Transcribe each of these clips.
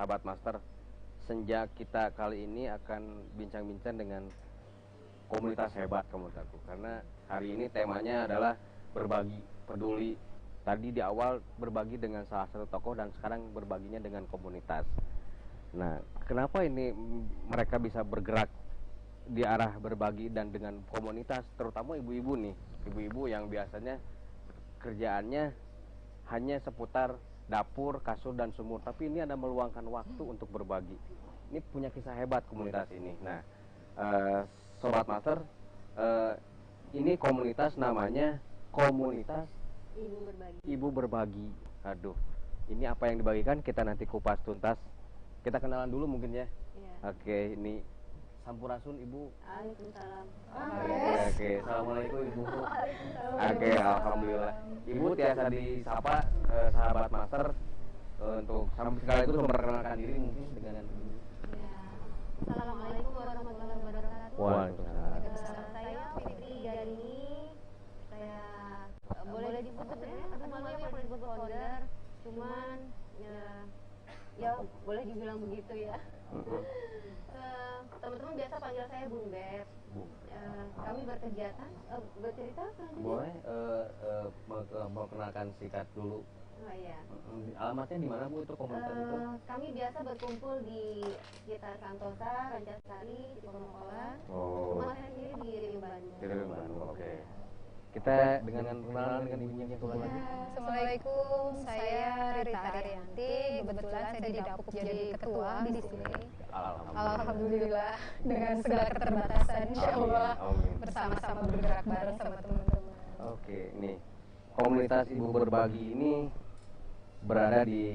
sahabat master, senja kita kali ini akan bincang-bincang dengan komunitas hebat komunitasku. Karena hari ini temanya adalah berbagi, peduli. Tadi di awal berbagi dengan salah satu tokoh dan sekarang berbaginya dengan komunitas. Nah, kenapa ini mereka bisa bergerak di arah berbagi dan dengan komunitas, terutama ibu-ibu nih, ibu-ibu yang biasanya kerjaannya hanya seputar dapur, kasur, dan sumur, tapi ini ada meluangkan waktu untuk berbagi. Ini punya kisah hebat komunitas ini. Nah, Sobat Master, ini komunitas namanya Komunitas Ibu Berbagi. Aduh, ini apa yang dibagikan kita nanti kupas tuntas. Kita kenalan dulu mungkin ya. Iya. Oke, ini Sampurasun Ibu. Waalaikumsalam. Oke, Assalamualaikum Ibu. Oke, Alhamdulillah. Ibu tiasa disapa sahabat master untuk sampai sekaligus memperkenalkan diri mungkin dengan Ibu. Ya. Assalamualaikum warahmatullahi wabarakatuh. Waalaikumsalam. Saya Fitri Gani. Saya boleh disebut sebenarnya namanya boleh disebut founder, cuman ya boleh dibilang begitu ya. Teman-teman biasa panggil saya Bung Beb. Kami berkegiatan, bercerita selanjutnya. Boleh mau kenalkan singkat dulu. Oh iya. Alamatnya di mana Bu itu komunitas itu? Kami biasa berkumpul di sekitar Santosa, Rancasari, Cipomokolan. Oh. Rumah saya sendiri di Rim Bandung. Di Bandung. Oke. Kita dengan kenalan dengan ibunya yang satu lagi. Assalamualaikum, saya Rita Arianti. Kebetulan saya didapuk jadi ketua di sini. Alhamdulillah dengan segala keterbatasan, insya Allah bersama-sama bergerak bareng sama teman-teman. Oke, nih komunitas Ibu Berbagi ini berada di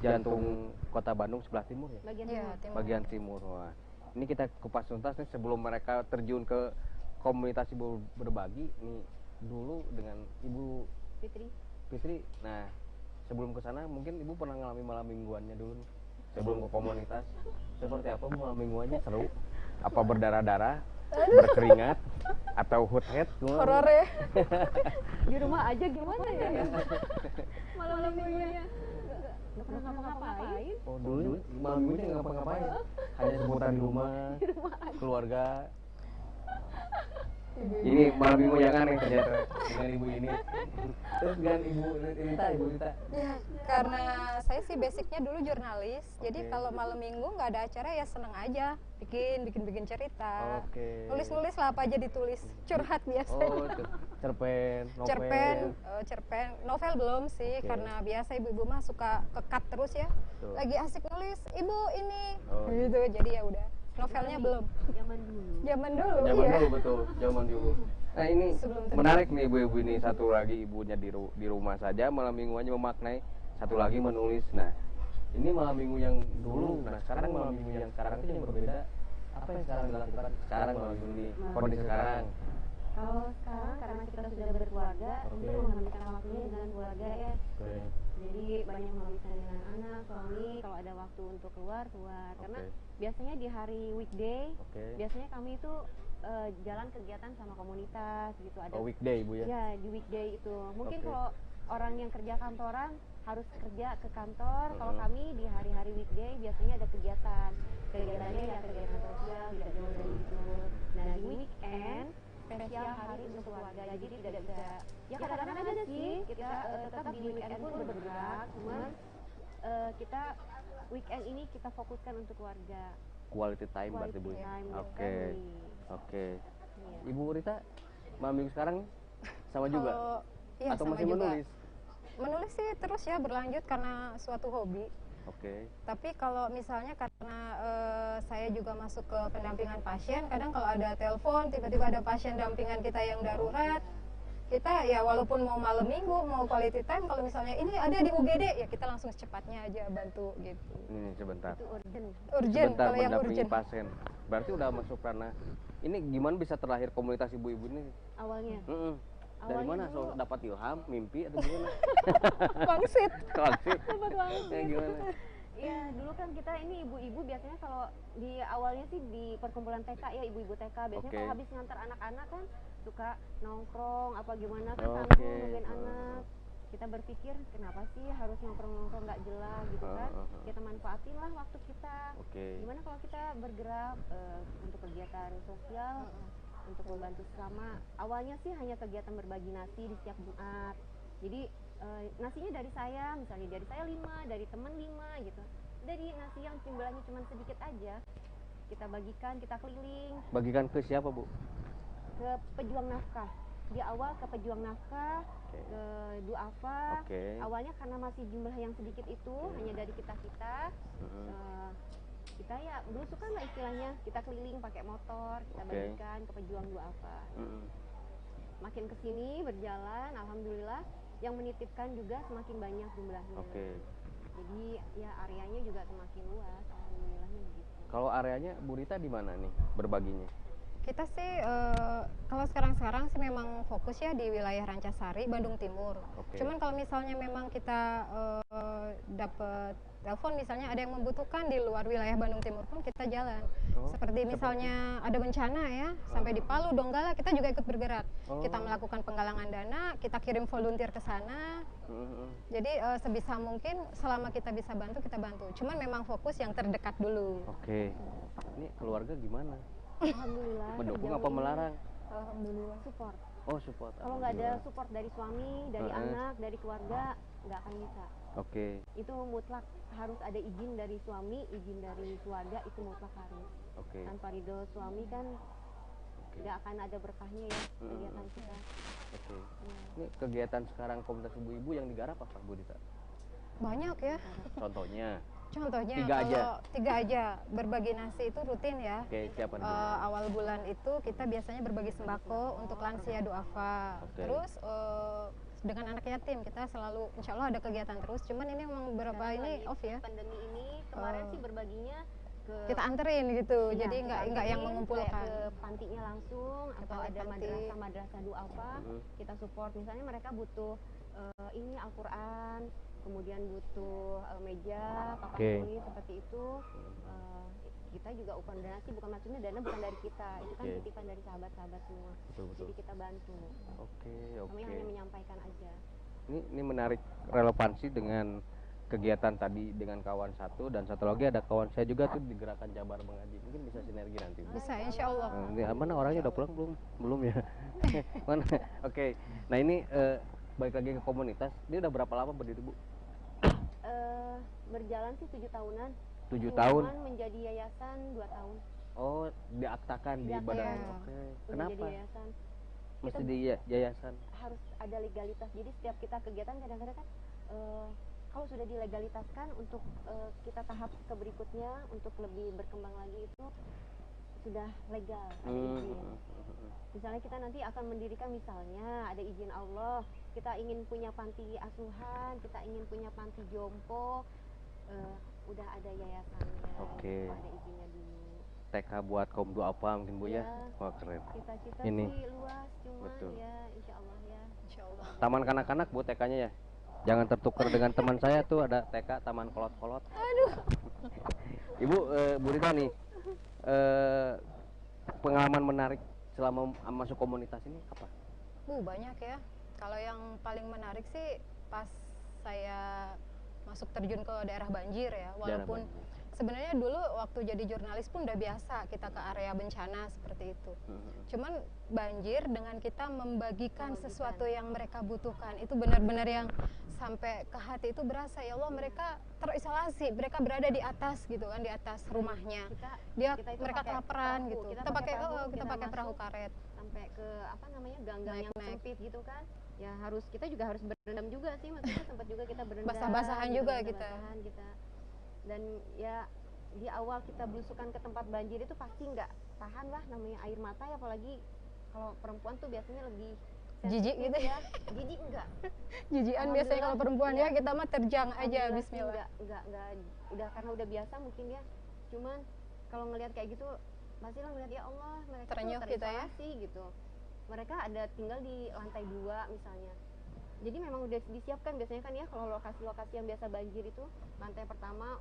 jantung kota Bandung sebelah timur ya? Bagian Iya, timur. timur. Bagian timur. Wah, ini kita kupas tuntas nih sebelum mereka terjun ke komunitas Ibu Berbagi nih dulu dengan Ibu Fitri. Nah, sebelum ke sana mungkin Ibu pernah ngalami malam mingguannya dulu nih. Sebelum ke komunitas. Seperti apa malam mingguannya? Seru? Apa berdarah-darah? Berkeringat? Atau hut-het? Horor ya. Di rumah aja gimana ya? Malam minggunya nggak pernah ngapa-ngapain. Oh, dulu malam minggunya nggak ngapa-ngapain. Hanya seputar di rumah, keluarga. Ini malam minggu ya kan yang ternyata dengan ibu ini. Terus dengan ibu Rita. Ya, karena saya sih basicnya dulu jurnalis, jadi Oke. kalau malam minggu nggak ada acara ya seneng aja bikin cerita. Oke. Nulis lah apa aja ditulis, curhat biasanya. Oh, cerpen, novel. cerpen, novel belum sih. Oke. Karena biasa ibu-ibu mah suka kekat terus ya. Betul. Lagi asik nulis, ibu ini, Oh. gitu. Jadi ya udah, novelnya belum. Zaman dulu. Zaman dulu, Zaman ya. dulu betul, zaman dulu. Nah ini Sebelum menarik nih ibu-ibu ini, satu lagi ibunya di rumah saja malam mingguannya memaknai, satu lagi menulis. Nah ini malam minggu yang dulu, nah sekarang malam minggu yang sekarang itu yang berbeda. Apa yang sekarang dilakukan sekarang malam minggu ini, kondisi sekarang? Kalau sekarang karena kita sudah berkeluarga, Oke. untuk menghabiskan waktunya dengan keluarga ya. Oke. Jadi banyak menghabiskan dengan anak, suami. Kalau ada waktu untuk keluar. Karena Oke. biasanya di hari weekday, Oke. biasanya kami itu jalan kegiatan sama komunitas gitu. Ada Oh, weekday ibu ya? ya di weekday itu. Mungkin Oke. kalau orang yang kerja kantoran harus kerja ke kantor. Kalau Mm-mm. kami di hari-hari weekday biasanya ada kegiatan. Kegiatannya ya kegiatan sosial, tidak jauh dari itu. Nah di weekend spesial hari untuk keluarga, jadi tidak bisa. Ya kadang-kadang ada sih kita tetap di weekend pun bergerak, cuman kita weekend ini kita fokuskan untuk keluarga. Quality time berarti bu. Quality time with Oke. family. Oke. Iya. Ibu Rita malam minggu sekarang sama juga? Iya, Atau sama masih juga. menulis? Menulis sih terus ya, berlanjut karena suatu hobi. Oke. Tapi kalau misalnya karena saya juga masuk ke pendampingan pasien, kadang kalau ada telepon, tiba-tiba ada pasien dampingan kita yang darurat, kita ya walaupun mau malam minggu, mau quality time, kalau misalnya ini ada di UGD, ya kita langsung secepatnya aja bantu gitu. Ini sebentar. Itu urgent. Urgent, Sebentar kalau yang mendampingi urgent. pasien. Berarti udah masuk ranah. Ini gimana bisa terlahir komunitas ibu-ibu ini? Awalnya. Dari Awalnya mana? dulu- So, dapat ilham, mimpi atau gimana? Bangsit. Konflik. Dapat banget. Ya, gimana? Iya, dulu kan kita ini ibu-ibu biasanya kalau di awalnya sih di perkumpulan TK ya, ibu-ibu TK biasanya Oke. kalau habis ngantar anak-anak kan suka nongkrong apa gimana kan Oke. tanggung nungguin anak. kita berpikir kenapa sih harus nongkrong-nongkrong nggak jelas gitu kan. Kita manfaatin lah waktu kita. Gimana kalau kita bergerak untuk kegiatan sosial, untuk membantu sesama. Awalnya sih hanya kegiatan berbagi nasi di setiap Jumat. Jadi nasinya dari saya, misalnya dari saya 5, dari teman 5 gitu. Dari nasi yang jumlahnya cuma sedikit aja, kita bagikan, kita keliling. Bagikan ke siapa, Bu? Ke pejuang nafkah. Di awal ke pejuang nafkah, ke duafa. Awalnya karena masih jumlah yang sedikit itu, hanya dari kita-kita. Kita ya belusukan lah istilahnya, kita keliling pakai motor, kita bagikan ke pejuang duafa. Makin kesini berjalan, alhamdulillah yang menitipkan juga semakin banyak jumlahnya. Jadi ya areanya juga semakin luas, alhamdulillahnya begitu. Kalau areanya Bu Rita di mana nih berbaginya? Kita sih kalau sekarang sih memang fokus ya di wilayah Rancasari, Bandung Timur. Cuman kalau misalnya memang kita dapat telepon misalnya ada yang membutuhkan di luar wilayah Bandung Timur pun kita jalan. Seperti misalnya ada bencana ya, sampai di Palu, Donggala, kita juga ikut bergerak. Kita melakukan penggalangan dana, kita kirim volunteer ke sana. Jadi sebisa mungkin selama kita bisa bantu, kita bantu. Cuman memang fokus yang terdekat dulu. Ini keluarga gimana? Alhamdulillah. Mendukung apa melarang? Alhamdulillah. Support. Support. Kalau nggak ada support dari suami, dari anak, dari keluarga, nggak akan bisa. Itu mutlak harus ada izin dari suami, izin dari keluarga, itu mutlak harus. Tanpa ridho suami kan nggak akan ada berkahnya ya kegiatan kita. Ini kegiatan sekarang komunitas ibu-ibu yang digarap apa, Bu Rita? Banyak ya. Contohnya? Contohnya tiga aja berbagi nasi itu rutin ya. Siapa nih? Awal bulan itu kita biasanya berbagi sembako untuk lansia duafa. Terus dengan anak yatim kita selalu insya Allah ada kegiatan terus. Cuman ini memang beberapa ini off ya. Pandemi ini kemarin sih berbaginya kita anterin gitu. Jadi nggak yang mengumpulkan ke pantinya langsung atau ada madrasah duafa, kita support. Misalnya mereka butuh ini Al-Quran, kemudian butuh meja, papan tulis seperti itu. Kita juga donasi, bukan maksudnya dana bukan dari kita, itu kan titipan dari sahabat-sahabat semua. Jadi kita bantu. Kami hanya menyampaikan aja. Ini menarik relevansi dengan kegiatan tadi dengan kawan satu, dan satu lagi ada kawan saya juga tuh di Gerakan Jabar Mengaji. Mungkin bisa sinergi nanti. Bisa, insya Allah. Mana orangnya udah pulang belum? Belum ya. Mana? Nah ini balik lagi ke komunitas. Dia udah berapa lama berdiri, Bu? Berjalan sih 7 tahunan. 7 tahun. Menjadi yayasan 2 tahun. Diaktakan di badan. Kenapa? Menjadi yayasan. Mesti di yayasan. Harus ada legalitas. Jadi setiap kita kegiatan kadang-kadang kan kalau sudah dilegalitaskan untuk kita tahap ke berikutnya untuk lebih berkembang lagi itu sudah legal, ada izin. Misalnya kita nanti akan mendirikan, misalnya ada izin Allah, kita ingin punya panti asuhan, kita ingin punya panti jompo, udah ada yayasannya, ada izinnya dulu. TK buat kaum duafa mungkin, Bu ya? Wah keren. Cita-cita ini sih luas, cuman ya insya Allah ya. Insya Allah. Taman kanak-kanak, Bu, TK-nya ya? Jangan tertukar dengan teman saya tuh ada TK Taman Kolot-Kolot. Aduh. Ibu, Bu Rita nih, pengalaman menarik selama masuk komunitas ini apa? Banyak ya. Kalau yang paling menarik sih pas saya masuk terjun ke daerah banjir ya. Walaupun sebenarnya dulu waktu jadi jurnalis pun udah biasa kita ke area bencana seperti itu. Cuman banjir dengan kita membagikan sesuatu yang mereka butuhkan itu benar-benar yang sampai ke hati itu berasa, ya Allah, mereka terisolasi, mereka berada di atas gitu kan, di atas rumahnya. Mereka kelaparan gitu. Kita pakai perahu karet sampai ke gang-gang yang sempit gitu kan. Ya kita juga harus berendam juga sih, maksudnya sempat juga kita berendam. Basah-basahan juga kita. Dan ya di awal kita belusukan ke tempat banjir itu pasti nggak tahan lah, namanya air mata ya, apalagi kalau perempuan tuh biasanya lebih jijik gitu ya. Jijik enggak? Jijian biasanya kalau perempuan ya, kita mah terjang aja, bismillah. Enggak, udah karena udah biasa mungkin ya. Cuman kalau ngelihat kayak gitu pastilah ngelihat, ya Allah, mereka terenyuh kita ya gitu. Mereka ada tinggal di lantai 2 misalnya. Jadi memang udah disiapkan biasanya kan ya, kalau lokasi-lokasi yang biasa banjir itu lantai pertama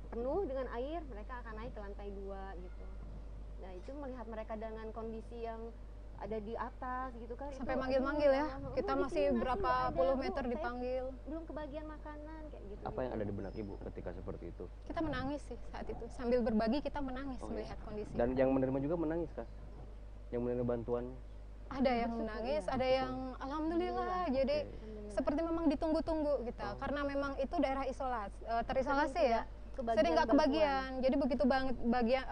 penuh dengan air, mereka akan naik ke lantai 2 gitu. Nah itu melihat mereka dengan kondisi yang ada di atas gitu kan, Sampai itu manggil-manggil ya. aduh, Kita di masih sini nasi berapa nggak ada, puluh Bu, meter saya dipanggil. belum kebagian makanan kayak gitu. Apa yang ada di benak ibu ketika seperti itu? Kita menangis sih saat itu. Sambil berbagi kita menangis Oh, ya. melihat kondisi. Dan yang menerima juga menangis kah? Yang menerima bantuannya? Ada yang Bersyukur, menangis, ya. ada yang alhamdulillah. Jadi Alhamdulillah. seperti memang ditunggu-tunggu kita, karena memang itu daerah terisolasi Sering ya. kebagian Sering nggak bantuan. kebagian. Jadi begitu banget bagian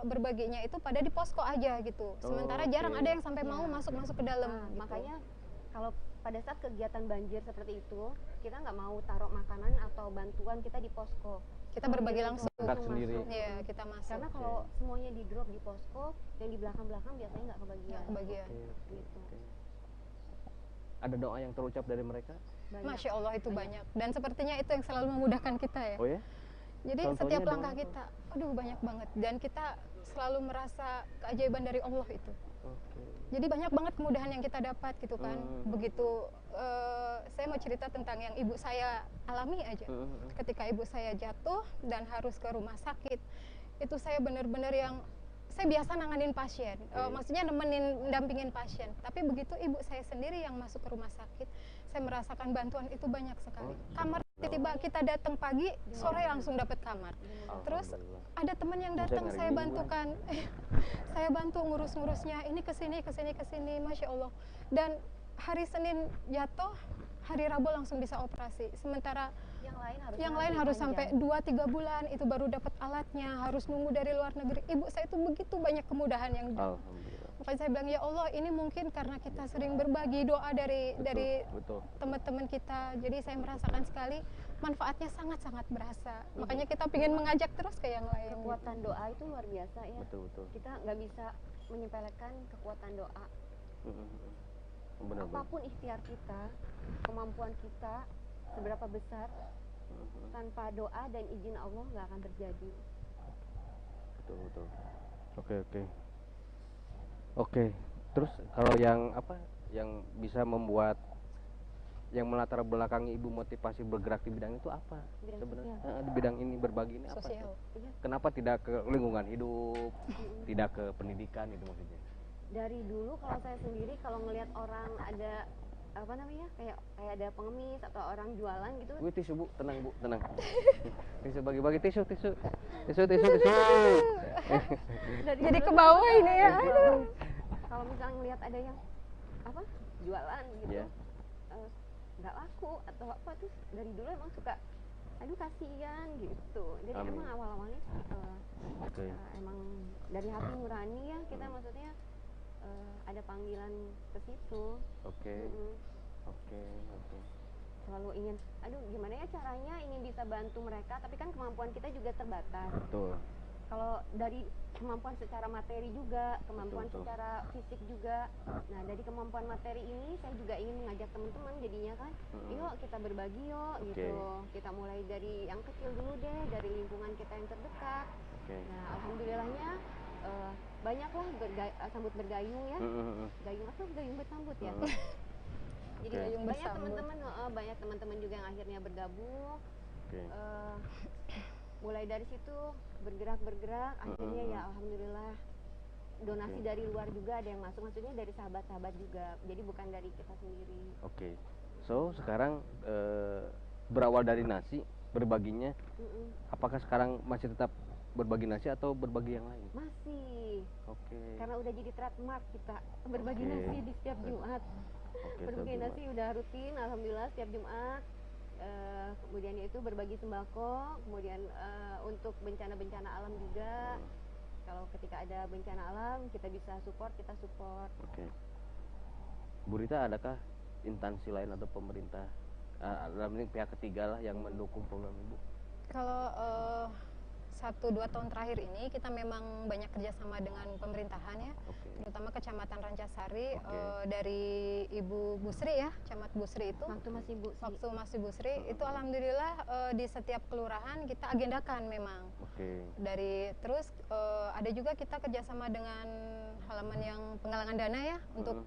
berbaginya itu pada di posko aja gitu. Sementara Oke. jarang ada yang sampai Iya. mau masuk ke dalam. Nah, gitu. makanya kalau pada saat kegiatan banjir seperti itu, kita nggak mau taruh makanan atau bantuan kita di posko. Kita berbagi langsung. Angkat sendiri. Iya, kita masuk. Karena kalau semuanya di drop di posko, yang di belakang-belakang biasanya nggak kebagian. Nggak kebagian. Oke. Gitu. Ada doa yang terucap dari mereka? Banyak. Masya Allah itu banyak. Dan sepertinya itu yang selalu memudahkan kita ya. Oh ya? Jadi Contohnya setiap doa langkah apa? kita, aduh banyak banget. Dan kita selalu merasa keajaiban dari Allah itu. Oke. Jadi banyak banget kemudahan yang kita dapat gitu kan. Begitu saya mau cerita tentang yang ibu saya alami aja. Ketika ibu saya jatuh dan harus ke rumah sakit, itu saya benar-benar yang saya biasa nanganin pasien, maksudnya dampingin pasien. Tapi begitu ibu saya sendiri yang masuk ke rumah sakit, saya merasakan bantuan itu banyak sekali. Kamar tiba-tiba kita datang pagi, sore langsung dapat kamar. Terus Alhamdulillah. ada teman yang Bisa datang nyari saya minuman. bantukan, saya bantu ngurus-ngurusnya, ini kesini, masya Allah. Dan hari Senin jatuh, hari Rabu langsung bisa operasi. Sementara yang lain harus sampai 2-3 bulan itu baru dapat alatnya, harus nunggu dari luar negeri. Ibu saya itu begitu banyak kemudahan yang Alhamdulillah. makanya saya bilang ya Allah, ini mungkin karena kita sering berbagi doa dari Betul. teman-teman kita. Jadi saya merasakan sekali manfaatnya sangat-sangat berasa. Makanya kita ingin mengajak terus ke yang lain. Kekuatan doa itu luar biasa ya. Betul. Kita nggak bisa menyepelekan kekuatan doa. Benar. Apapun ikhtiar kita, kemampuan kita seberapa besar, tanpa doa dan izin Allah nggak akan terjadi. Betul. Oke. Terus kalau yang apa? Yang bisa membuat yang melatar belakangi ibu motivasi bergerak di bidang itu apa? Bidang Sebenarnya sosial. di bidang ini berbagi ini apa? Sosial. Iya. Kenapa tidak ke lingkungan hidup, tidak ke pendidikan itu maksudnya? Dari dulu kalau saya sendiri kalau ngelihat orang ada apa namanya kayak ada pengemis atau orang jualan gitu, Wih, tisu bu, tenang bu, tenang. Tisu bagi-bagi tisu. Jadi ke bawah ini ya. Aduh. kalau misalnya ngelihat ada yang apa jualan gitu, Iya. nggak laku atau apa tuh dari dulu emang suka aduh kasihan gitu. Jadi Amin. emang awal-awalnya Oke. emang dari hati nurani ya kita maksudnya ada panggilan ke situ. Oke. Mm-mm. Oke. Selalu ingin aduh gimana ya caranya ingin bisa bantu mereka, tapi kan kemampuan kita juga terbatas. Betul. Kalau dari kemampuan secara materi juga, kemampuan Betul. secara fisik juga. Nah, dari kemampuan materi ini saya juga ingin mengajak teman-teman jadinya kan, yuk kita berbagi yuk gitu. Kita mulai dari yang kecil dulu deh, dari lingkungan kita yang terdekat. Oke. Nah, alhamdulillahnya banyaklah sambut bergayung ya. Gayung apa gayung bersambut ya. Jadi Oke. Gayung banyak bersambut. teman-teman banyak teman-teman juga yang akhirnya bergabung. Oke. Mulai dari situ bergerak akhirnya ya alhamdulillah donasi dari luar juga ada yang masuk, maksudnya dari sahabat-sahabat juga, jadi bukan dari kita sendiri. Oke. So, sekarang berawal dari nasi berbaginya, apakah sekarang masih tetap berbagi nasi atau berbagi yang lain? Masih, Oke. karena udah jadi trademark kita berbagi Oke. nasi di setiap Jumat. Oke, Berbagi setiap nasi udah rutin alhamdulillah setiap Jumat. Kemudian itu berbagi sembako, kemudian untuk bencana-bencana alam juga. Kalau ketika ada bencana alam kita bisa support, kita support. Oke. Bu Rita, adakah instansi lain atau pemerintah dalam ini pihak ketiga lah yang mendukung program ibu? Kalau 1-2 tahun terakhir ini kita memang banyak kerjasama dengan pemerintahan ya, Oke. terutama Kecamatan Rancasari. Oke. Dari Ibu Busri ya, Camat Busri itu. Waktu masih Busri itu alhamdulillah di setiap kelurahan kita agendakan memang. Oke. Terus ada juga kita kerjasama dengan halaman yang penggalangan dana ya untuk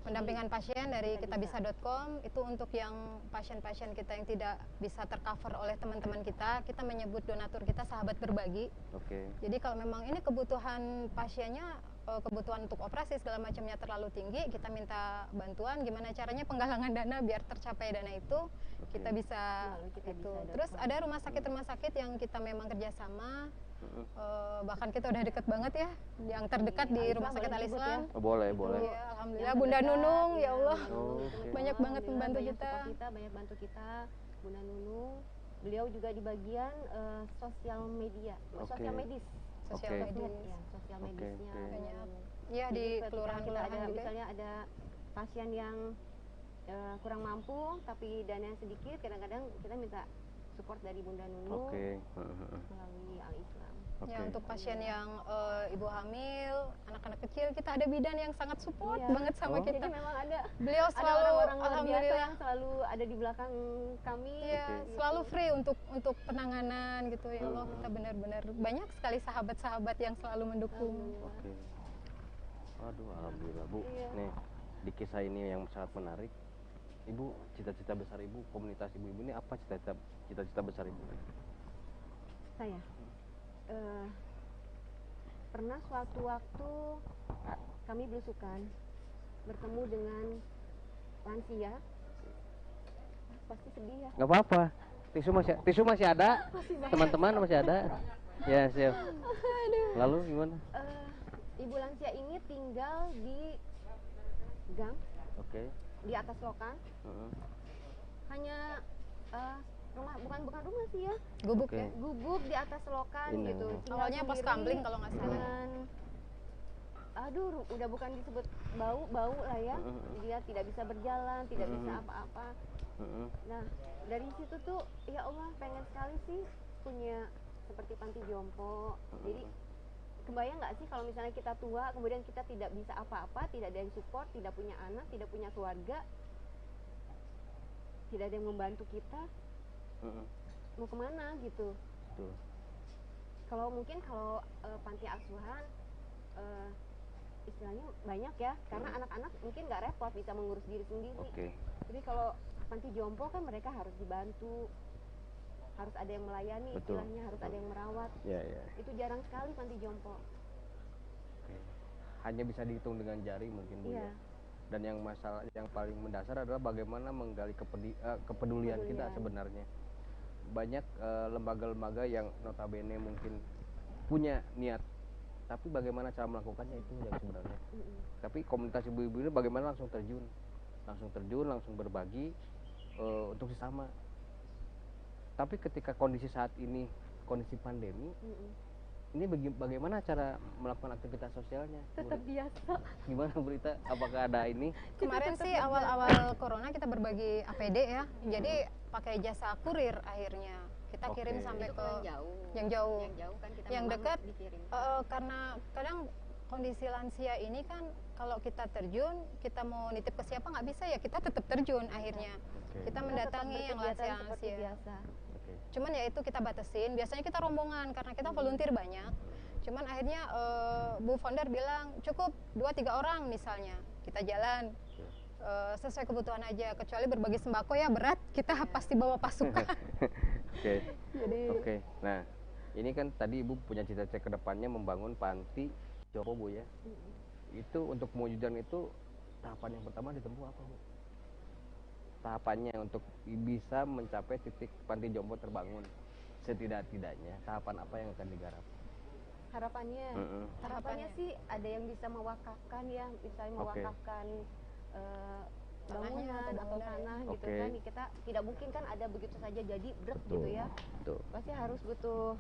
pendampingan pasien dari kitabisa.com itu untuk yang pasien-pasien kita yang tidak bisa tercover oleh teman-teman kita menyebut donatur kita sahabat berbagi. Oke. Jadi kalau memang ini kebutuhan pasiennya, kebutuhan untuk operasi segala macamnya terlalu tinggi, kita minta bantuan gimana caranya penggalangan dana biar tercapai dana itu. Kita bisa itu. Terus ada rumah sakit yang kita memang kerjasama. Bahkan kita udah deket banget ya, yang terdekat di Rumah Sakit Al Islam. Oh, boleh. Ya, alhamdulillah Bunda Nunung, ya Allah, Oke. banyak banget membantu banyak kita. support banyak bantu kita. Bunda Nunung, beliau juga di bagian sosial media, Oke. sosial medis. Sosial Oke. medis. Ya, sosial Oke, medisnya. oke. Banyak. Iya Jadi di ketika kita kelurahan-kelurahan ada, juga. misalnya ada pasien yang kurang mampu tapi dana sedikit, kadang-kadang kita minta support dari Bunda Nunung Oke. melalui Al Islam. Oke. Ya untuk pasien yang ibu hamil, anak-anak kecil, kita ada bidan yang sangat support Iya. banget sama Oh. kita. Jadi memang ada Beliau ada selalu orang-orang luar biasa alhamdulillah yang selalu ada di belakang kami. iya, Oke. selalu free untuk penanganan gitu ya Allah. Kita benar-benar banyak sekali sahabat-sahabat yang selalu mendukung. Oke. Aduh, alhamdulillah Bu. Iya. Nih, di kisah ini yang sangat menarik. Ibu, cita-cita besar Ibu, komunitas ibu-ibu ini apa cita-cita besar Ibu? Saya pernah suatu waktu kami belusukan bertemu dengan lansia. Pasti sedih ya. Nggak apa-apa. Tisu masih ada. Teman-teman masih ada. Ya, siap. Lalu gimana? Ibu lansia ini tinggal di gang Oke. di atas lokan. Heeh. Hanya rumah, bukan rumah sih ya, Gubuk Oke. ya. gubuk di atas lokan Ini. gitu. Tinggal Awalnya pos sendiri kamling kalau nggak salah. dengan udah bukan disebut bau lah ya. Dia tidak bisa berjalan, tidak bisa apa-apa. Heeh. Nah, dari situ tuh ya Allah pengen sekali sih punya seperti panti jompo. Jadi kebayang nggak sih kalau misalnya kita tua kemudian kita tidak bisa apa-apa, tidak ada yang support, tidak punya anak, tidak punya keluarga, tidak ada yang membantu kita, Heeh. mau kemana gitu. Betul. Kalau panti asuhan istilahnya banyak ya, karena anak-anak mungkin nggak repot bisa mengurus diri sendiri. Oke. Jadi kalau panti jompo kan mereka harus dibantu, harus ada yang melayani, Betul. istilahnya harus ada yang merawat. Ya, ya. Itu jarang sekali panti jompo. Oke. Hanya bisa dihitung dengan jari mungkin Bu Iya. ya. Dan yang masalah yang paling mendasar adalah bagaimana menggali kepedulian kita Kepedulian. sebenarnya. Banyak lembaga-lembaga yang notabene mungkin punya niat, tapi bagaimana cara melakukannya itu yang sebenarnya. Tapi komunitas ibu-ibu ini bagaimana langsung terjun, langsung berbagi untuk sesama. Tapi ketika kondisi saat ini, kondisi pandemi, ini bagaimana cara melakukan aktivitas sosialnya? Tetap biasa. Gimana berita? Apakah ada ini? Kemarin sih awal-awal corona kita berbagi APD ya. Jadi pakai jasa kurir akhirnya. Kita kirim Oke. sampai Itu ke yang jauh. yang jauh. Yang jauh kan kita Yang memang dekat, dikirim. karena kadang kondisi lansia ini kan kalau kita terjun, kita mau nitip ke siapa nggak bisa ya, kita tetap terjun akhirnya. Oke. Kita Kita mendatangi tetap yang berkegiatan seperti lansia-lansia. biasa. Oke. Cuman ya itu kita batasin, biasanya kita rombongan karena kita volunteer banyak. Cuman akhirnya Bu Founder bilang cukup 2-3 orang misalnya, kita jalan sesuai kebutuhan aja, kecuali berbagi sembako ya berat, kita pasti bawa pasukan. Oke. Jadi Oke. Nah, ini kan tadi Ibu punya cita-cita ke depannya membangun panti jompo Bu ya. Itu untuk mewujudkan itu tahapan yang pertama ditempuh apa Bu? Tahapannya untuk bisa mencapai titik panti jompo terbangun, setidak-tidaknya tahapan apa yang akan digarap? Harapannya, harapannya sih ada yang bisa mewakafkan ya, misalnya Oke. mewakafkan Tanahnya bangunan atau atau bangunan. tanah gitu Oke. kan. Kita tidak mungkin kan ada begitu saja jadi brek gitu ya. Betul. Pasti harus butuh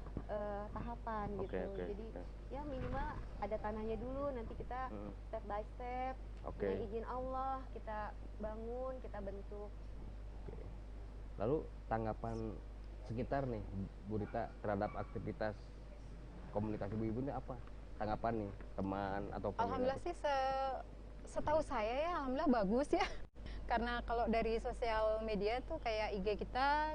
tahapan gitu. Oke, oke, Jadi oke. ya minimal ada tanahnya dulu, nanti kita step by step Oke. dengan izin Allah kita bangun, kita bentuk. Oke. Lalu tanggapan sekitar nih Bu Rita terhadap aktivitas komunitas ibu-ibu ini apa? Tanggapan nih teman atau alhamdulillah sih setahu saya ya alhamdulillah bagus ya. Karena kalau dari sosial media tuh kayak IG kita,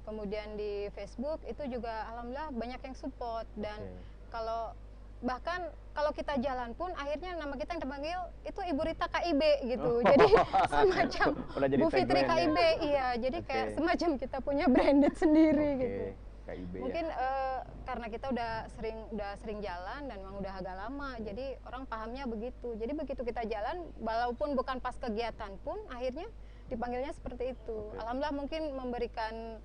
kemudian di Facebook itu juga alhamdulillah banyak yang support dan Oke. kalau bahkan kalau kita jalan pun akhirnya nama kita yang terpanggil itu Ibu Rita KIB gitu. Jadi semacam Udah jadi Bu Fitri tagline ya? KIB, iya. Jadi kayak Oke. semacam kita punya branded sendiri Oke, gitu. KIB ya. Mungkin karena kita udah sering jalan dan memang udah agak lama, jadi orang pahamnya begitu. Jadi begitu kita jalan, walaupun bukan pas kegiatan pun, akhirnya dipanggilnya seperti itu. Oke. Alhamdulillah mungkin memberikan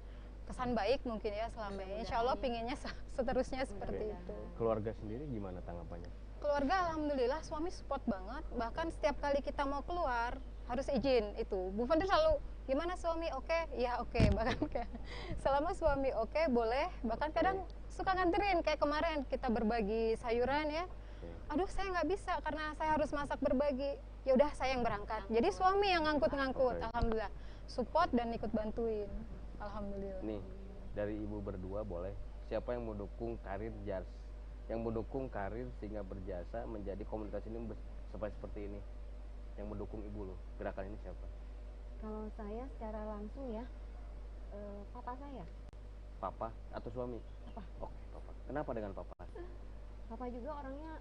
kesan baik mungkin ya selama ini. Insya Allah pinginnya seterusnya seperti Oke. itu. Keluarga sendiri gimana tanggapannya? Keluarga alhamdulillah suami support banget. Bahkan setiap kali kita mau keluar harus izin itu. Bu Fandri selalu gimana suami oke? Ya oke. Bahkan kayak selama suami oke boleh. Bahkan kadang suka nganterin kayak kemarin kita berbagi sayuran ya. Oke. Aduh saya nggak bisa karena saya harus masak berbagi. Ya udah saya yang berangkat. Jadi suami yang ngangkut-ngangkut. Oke. Alhamdulillah support dan ikut bantuin. Alhamdulillah. Nih, dari ibu berdua boleh. Siapa yang mendukung karir JARS? Yang mendukung karir sehingga berjasa menjadi komunitas ini sampai seperti ini. Yang mendukung ibu loh. Gerakan ini siapa? Kalau saya secara langsung ya, papa saya. Papa atau suami? Papa. Oke, papa. Kenapa dengan papa? Papa juga orangnya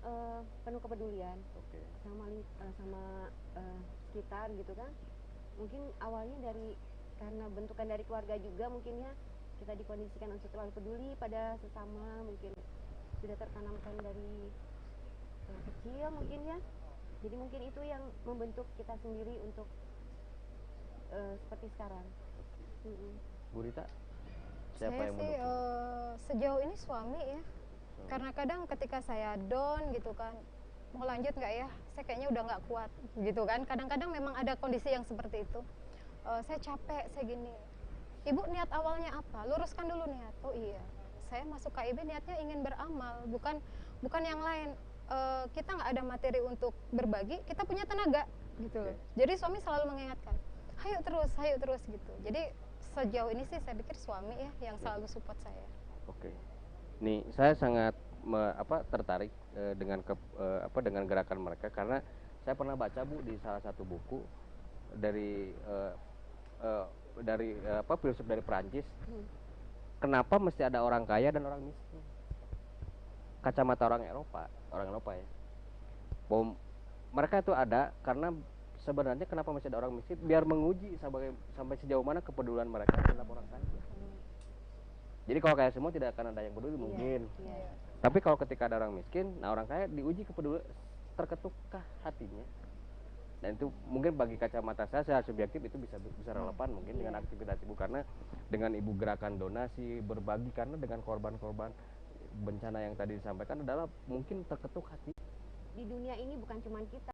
penuh kepedulian Oke. sama sekitar gitu kan. Mungkin awalnya karena bentukan dari keluarga juga mungkin ya, kita dikondisikan untuk selalu peduli pada sesama, mungkin sudah tertanamkan dari kecil mungkin ya. Jadi mungkin itu yang membentuk kita sendiri untuk seperti sekarang. Bu Rita, siapa Saya yang sih mendukung? sejauh ini suami ya. Suami. Karena kadang ketika saya down gitu kan, mau lanjut nggak ya? Saya kayaknya udah nggak kuat gitu kan. Kadang-kadang memang ada kondisi yang seperti itu. Saya capek, saya gini. Ibu niat awalnya apa? Luruskan dulu niat. Oh iya, saya masuk KIB niatnya ingin beramal, bukan yang lain. Kita nggak ada materi untuk berbagi, kita punya tenaga gitu. Oke. Jadi suami selalu mengingatkan, hayo terus gitu. Jadi sejauh ini sih saya pikir suami ya yang selalu support saya. Oke. Nih, saya sangat tertarik dengan dengan gerakan mereka karena saya pernah baca Bu di salah satu buku dari filsuf dari Perancis. Kenapa mesti ada orang kaya dan orang miskin? Kacamata orang Eropa ya. Bahwa mereka itu ada karena sebenarnya kenapa masih ada orang miskin? Biar menguji sampai sejauh mana kepedulian mereka terhadap orang kaya. Jadi kalau kaya semua tidak akan ada yang peduli mungkin. Iya. Tapi kalau ketika ada orang miskin, nah orang kaya diuji kepedulian, terketukkah hatinya? Dan itu mungkin bagi kacamata saya secara subjektif itu bisa relevan mungkin dengan aktivitas ibu, karena dengan ibu gerakan donasi berbagi, karena dengan korban-korban bencana yang tadi disampaikan adalah mungkin terketuk hati. Di dunia ini bukan cuma kita